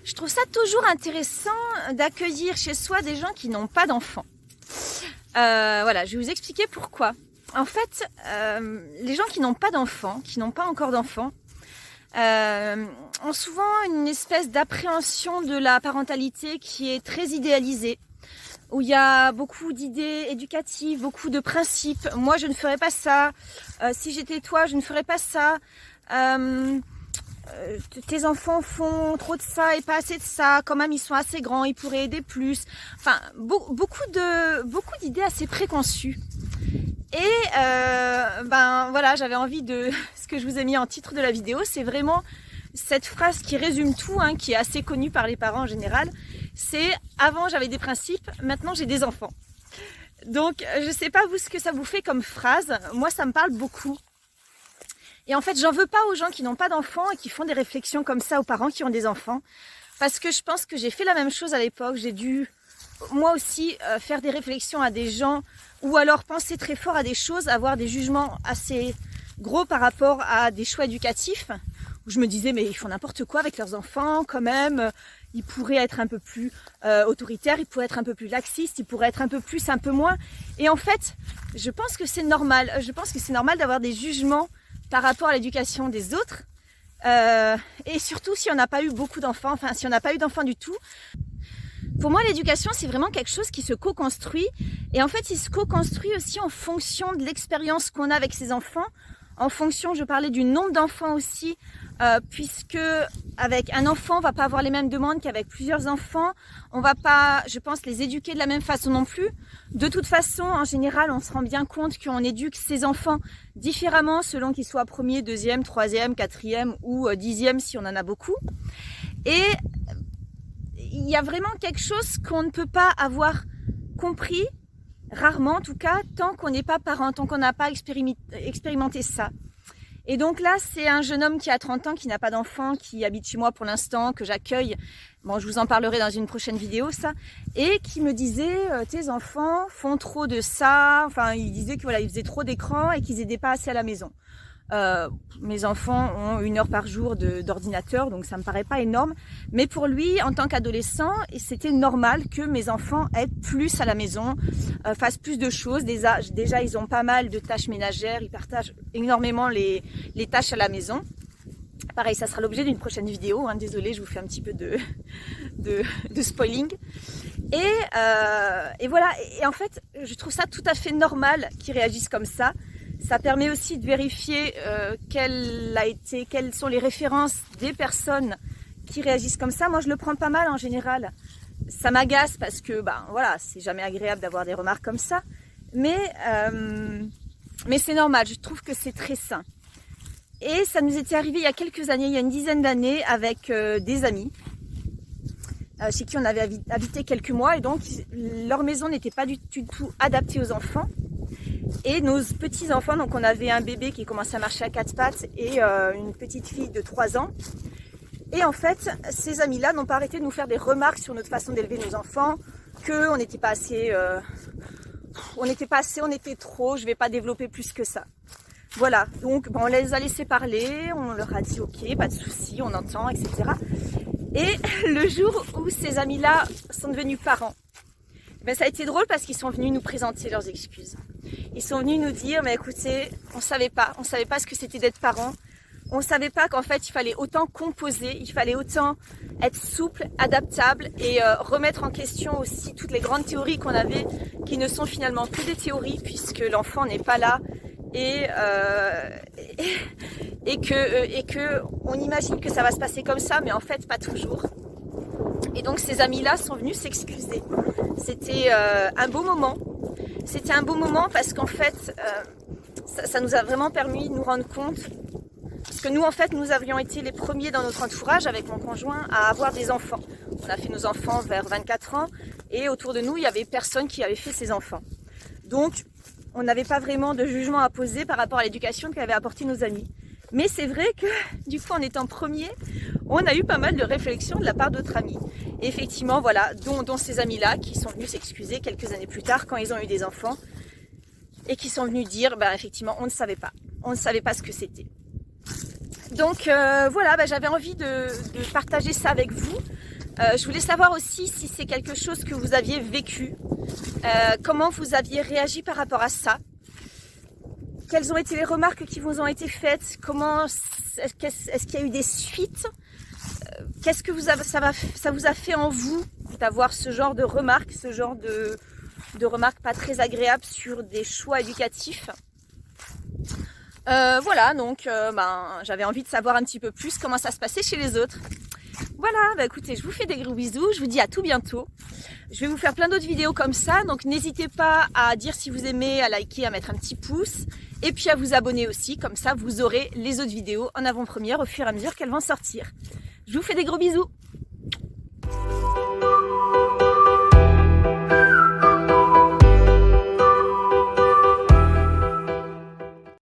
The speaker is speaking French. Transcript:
Je trouve ça toujours intéressant d'accueillir chez soi des gens qui n'ont pas d'enfants. Voilà, je vais vous expliquer pourquoi. En fait, les gens qui n'ont pas d'enfants, qui n'ont pas encore d'enfants, ont souvent une espèce d'appréhension de la parentalité qui est très idéalisée, où il y a beaucoup d'idées éducatives, beaucoup de principes. Moi, je ne ferais pas ça. Si j'étais toi, je ne ferais pas ça. Tes enfants font trop de ça et pas assez de ça. Quand même, ils sont assez grands, ils pourraient aider plus. Enfin, beaucoup d'idées assez préconçues. Et ben voilà, j'avais envie de... Ce que je vous ai mis en titre de la vidéo, c'est vraiment cette phrase qui résume tout, hein, qui est assez connue par les parents en général. C'est « Avant, j'avais des principes, maintenant j'ai des enfants ». Donc, je sais pas vous ce que ça vous fait comme phrase. Moi, ça me parle beaucoup. Et en fait, j'en veux pas aux gens qui n'ont pas d'enfants et qui font des réflexions comme ça aux parents qui ont des enfants. Parce que je pense que j'ai fait la même chose à l'époque. J'ai dû, moi aussi, faire des réflexions à des gens ou alors penser très fort à des choses, avoir des jugements assez gros par rapport à des choix éducatifs. Où je me disais, mais ils font n'importe quoi avec leurs enfants quand même. Ils pourraient être un peu plus autoritaires, ils pourraient être un peu plus laxistes, ils pourraient être un peu plus, un peu moins. Et en fait, je pense que c'est normal. Je pense que c'est normal d'avoir des jugements par rapport à l'éducation des autres, et surtout si on n'a pas eu beaucoup d'enfants, enfin si on n'a pas eu d'enfants du tout. Pour moi, l'éducation, c'est vraiment quelque chose qui se co-construit, et en fait, il se co-construit aussi en fonction de l'expérience qu'on a avec ses enfants, en fonction, je parlais du nombre d'enfants aussi, puisque avec un enfant, on va pas avoir les mêmes demandes qu'avec plusieurs enfants, on va pas, je pense, les éduquer de la même façon non plus. De toute façon, en général, on se rend bien compte qu'on éduque ses enfants différemment selon qu'ils soient premier, deuxième, troisième, quatrième ou dixième si on en a beaucoup. Et il y a vraiment quelque chose qu'on ne peut pas avoir compris, rarement en tout cas, tant qu'on n'est pas parent, tant qu'on n'a pas expérimenté ça. Et donc là, c'est un jeune homme qui a 30 ans, qui n'a pas d'enfant, qui habite chez moi pour l'instant, que j'accueille. Bon, je vous en parlerai dans une prochaine vidéo, ça. Et qui me disait, tes enfants font trop de ça. Enfin, il disait que voilà, ils faisaient trop d'écran et qu'ils n'aidaient pas assez à la maison. Mes enfants ont 1 heure par jour d'ordinateur, donc ça me paraît pas énorme. Mais pour lui, en tant qu'adolescent, c'était normal que mes enfants aident plus à la maison, fassent plus de choses. Déjà, ils ont pas mal de tâches ménagères, ils partagent énormément les tâches à la maison. Pareil, ça sera l'objet d'une prochaine vidéo. Hein. Désolée, je vous fais un petit peu de spoiling. Et voilà. Et en fait, je trouve ça tout à fait normal qu'ils réagissent comme ça. Ça permet aussi de vérifier quelles sont les références des personnes qui réagissent comme ça. Moi, je le prends pas mal en général. Ça m'agace parce que, voilà, c'est jamais agréable d'avoir des remarques comme ça. Mais c'est normal. Je trouve que c'est très sain. Et ça nous était arrivé il y a quelques années, il y a une dizaine d'années, avec des amis chez qui on avait habité quelques mois. Et donc, leur maison n'était pas du tout adaptée aux enfants. Et nos petits-enfants, donc on avait un bébé qui commençait à marcher à 4 pattes et une petite fille de 3 ans. Et en fait, ces amis-là n'ont pas arrêté de nous faire des remarques sur notre façon d'élever nos enfants, qu'on n'était pas assez, on était trop, je vais pas développer plus que ça. Voilà, donc on les a laissés parler, on leur a dit ok, pas de souci, on entend, etc. Et le jour où ces amis-là sont devenus parents, ça a été drôle parce qu'ils sont venus nous présenter leurs excuses. Ils sont venus nous dire, mais écoutez, on savait pas ce que c'était d'être parent. On savait pas qu'en fait, il fallait autant composer, il fallait autant être souple, adaptable et remettre en question aussi toutes les grandes théories qu'on avait, qui ne sont finalement que des théories puisque l'enfant n'est pas là et que on imagine que ça va se passer comme ça, mais en fait, pas toujours. Et donc ces amis-là sont venus s'excuser. C'était un beau moment. C'était un beau moment parce qu'en fait, ça nous a vraiment permis de nous rendre compte. Parce que nous, en fait, nous avions été les premiers dans notre entourage avec mon conjoint à avoir des enfants. On a fait nos enfants vers 24 ans et autour de nous, il n'y avait personne qui avait fait ses enfants. Donc, on n'avait pas vraiment de jugement à poser par rapport à l'éducation qu'avaient apporté nos amis. Mais c'est vrai que, du coup, en étant premier, on a eu pas mal de réflexions de la part d'autres amis. Et effectivement, voilà, dont ces amis-là qui sont venus s'excuser quelques années plus tard quand ils ont eu des enfants et qui sont venus dire, effectivement, on ne savait pas. On ne savait pas ce que c'était. Donc voilà, j'avais envie de partager ça avec vous Je voulais savoir aussi si c'est quelque chose que vous aviez vécu, comment vous aviez réagi par rapport à ça. Quelles ont été les remarques qui vous ont été faites? Est-ce qu'il y a eu des suites? Qu'est-ce que ça vous a fait en vous d'avoir ce genre de remarques, ce genre de remarques pas très agréables sur des choix éducatifs? Voilà, donc j'avais envie de savoir un petit peu plus comment ça se passait chez les autres. Voilà, écoutez, je vous fais des gros bisous, je vous dis à tout bientôt. Je vais vous faire plein d'autres vidéos comme ça, donc n'hésitez pas à dire si vous aimez, à liker, à mettre un petit pouce, et puis à vous abonner aussi, comme ça vous aurez les autres vidéos en avant-première au fur et à mesure qu'elles vont sortir. Je vous fais des gros bisous.